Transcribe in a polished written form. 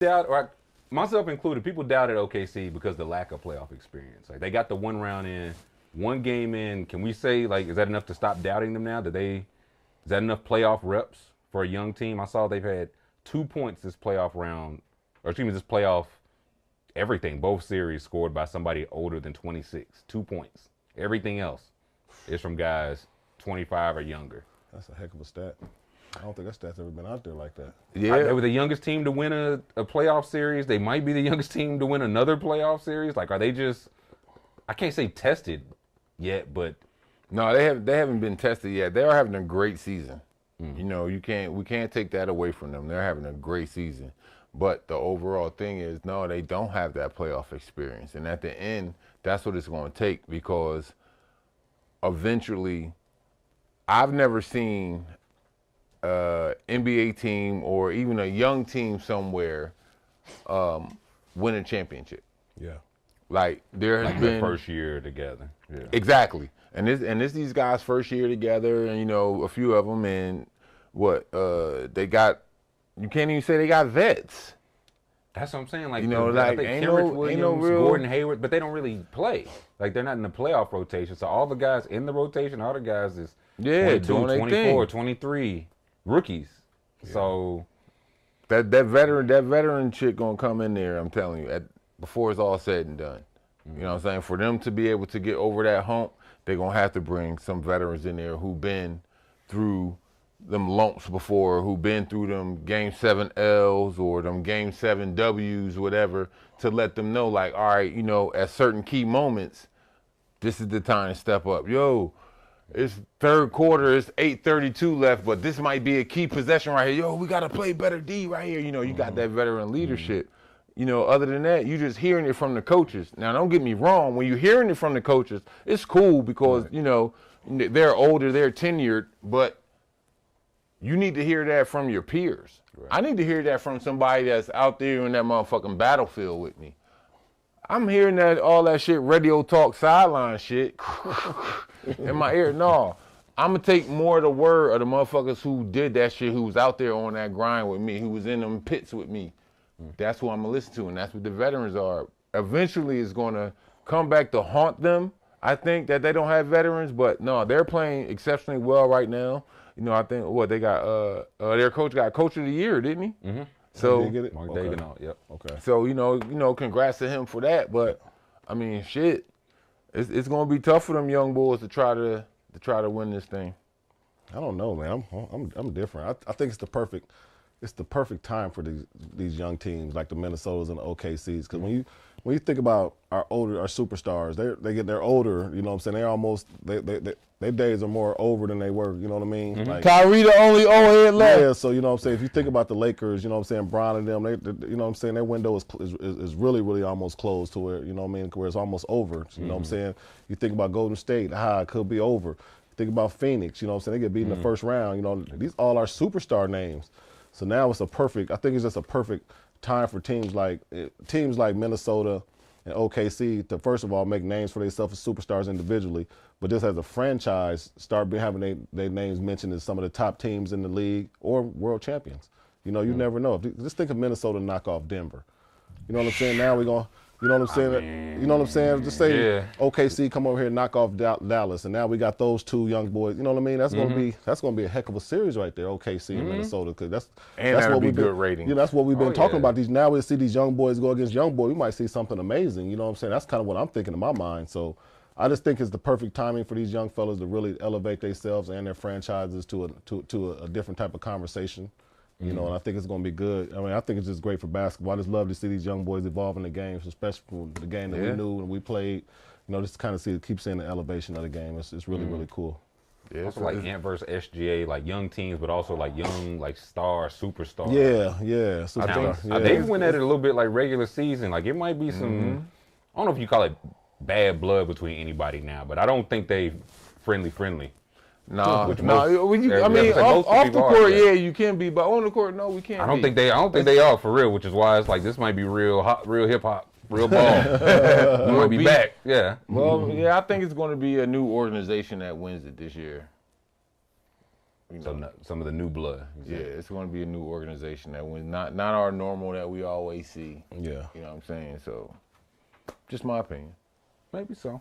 doubt, or myself included, people doubted OKC because of the lack of playoff experience. Like they got the one round in, one game in. Can we say like is that enough to stop doubting them now? Is that enough playoff reps for a young team? I saw they've had 2 points this playoff round, or excuse me, this playoff everything, both series scored by somebody older than 26. 2 points. Everything else is from guys 25 or younger. That's a heck of a stat. I don't think that stat's ever been out there like that. Yeah, they were the youngest team to win a playoff series. They might be the youngest team to win another playoff series. Like, are they just? I can't say tested yet, but no, they haven't been tested yet. They are having a great season. You know, we can't take that away from them. They're having a great season. But the overall thing is, no, they don't have that playoff experience. And at the end, that's what it's going to take, because eventually, I've never seen an NBA team or even a young team somewhere win a championship. Yeah. Like there has been their first year together. Yeah. Exactly. And this these guys' first year together, and you know, a few of them, and they got, you can't even say they got vets. That's what I'm saying. Like, you know, I like think ain't Williams, no real Gordon Hayward, but they don't really play. Like they're not in the playoff rotation. So all the guys in the rotation, all the guys is 22, doing 24, 23 rookies. Yeah. So that veteran chick gonna come in there, I'm telling you, before it's all said and done. You know what I'm saying? For them to be able to get over that hump, they're gonna have to bring some veterans in there who've been through them lumps before, who've been through them Game 7 L's or them Game 7 W's, whatever, to let them know, like, all right, you know, at certain key moments, this is the time to step up. Yo, it's third quarter, it's 8:32 left, but this might be a key possession right here. Yo, we got to play better D right here. You know, you got that veteran leadership. You know, other than that, you just hearing it from the coaches. Now, don't get me wrong. When you're hearing it from the coaches, it's cool because, you know, they're older, they're tenured, but you need to hear that from your peers. Right. I need to hear that from somebody that's out there in that motherfucking battlefield with me. I'm hearing all that shit, radio talk, sideline shit in my ear. No, I'm going to take more of the word of the motherfuckers who did that shit, who was out there on that grind with me, who was in them pits with me. That's who I'm going to listen to, and that's what the veterans are. Eventually, it's going to come back to haunt them. I think that they don't have veterans, but no, they're playing exceptionally well right now. You know, I think they got their coach got Coach of the Year, didn't he? Mm-hmm. So Mark Daigneault, yep. Okay. So you know, congrats to him for that. But I mean, shit, it's gonna be tough for them young boys to try to win this thing. I don't know, man. I'm different. I think it's the perfect time for these young teams like the Minnesotas and the OKCs, because when you think about our superstars, they're older. You know what I'm saying? They're almost their days are more over than they were. You know what I mean? Mm-hmm. Like, Kyrie the only old head left. Yeah. So you know what I'm saying? If you think about the Lakers, you know what I'm saying, Bron and them, they you know what I'm saying, their window is really really almost closed to where, you know what I mean, where it's almost over. You know what I'm saying? You think about Golden State, it could be over. Think about Phoenix. You know what I'm saying? They get beat in the first round. You know, these all are superstar names. So now it's I think it's just a perfect time for teams like Minnesota and OKC to, first of all, make names for themselves as superstars individually, but just as a franchise, start having their names mentioned as some of the top teams in the league or world champions. You know, you never know. Just think of Minnesota knock off Denver. You know what I'm saying? Now we're going to, you know what I'm saying? You know what I'm saying? Just say OKC come over here and knock off Dallas, and now we got those two young boys. You know what I mean? That's gonna be a heck of a series right there, OKC and Minnesota, because that's what we've been good rating. You know, that's what we've been talking about. Now we see these young boys go against young boys. We might see something amazing. You know what I'm saying? That's kind of what I'm thinking in my mind. So I just think it's the perfect timing for these young fellas to really elevate themselves and their franchises to a different type of conversation. You know, and I think it's going to be good. I mean, I think it's just great for basketball. I just love to see these young boys evolve in the games, especially from the game that we knew and we played. You know, just to kind of keep seeing the elevation of the game. It's really, really cool. Yeah, it's like Ant versus SGA, like young teams, but also like young, like superstars. Yeah. They went at it a little bit like regular season. Like it might be some, I don't know if you call it bad blood between anybody now, but I don't think they friendly. No. I mean, off the court, you can be, but on the court, no, we can't. I don't think they are for real, which is why it's like this might be real hip hop, real ball. We might be back, yeah. Well, I think it's going to be a new organization that wins it this year. You So know, some of the new blood. yeah, it's going to be a new organization that was not our normal that we always see. Yeah. You know what I'm saying? So, just my opinion. Maybe so.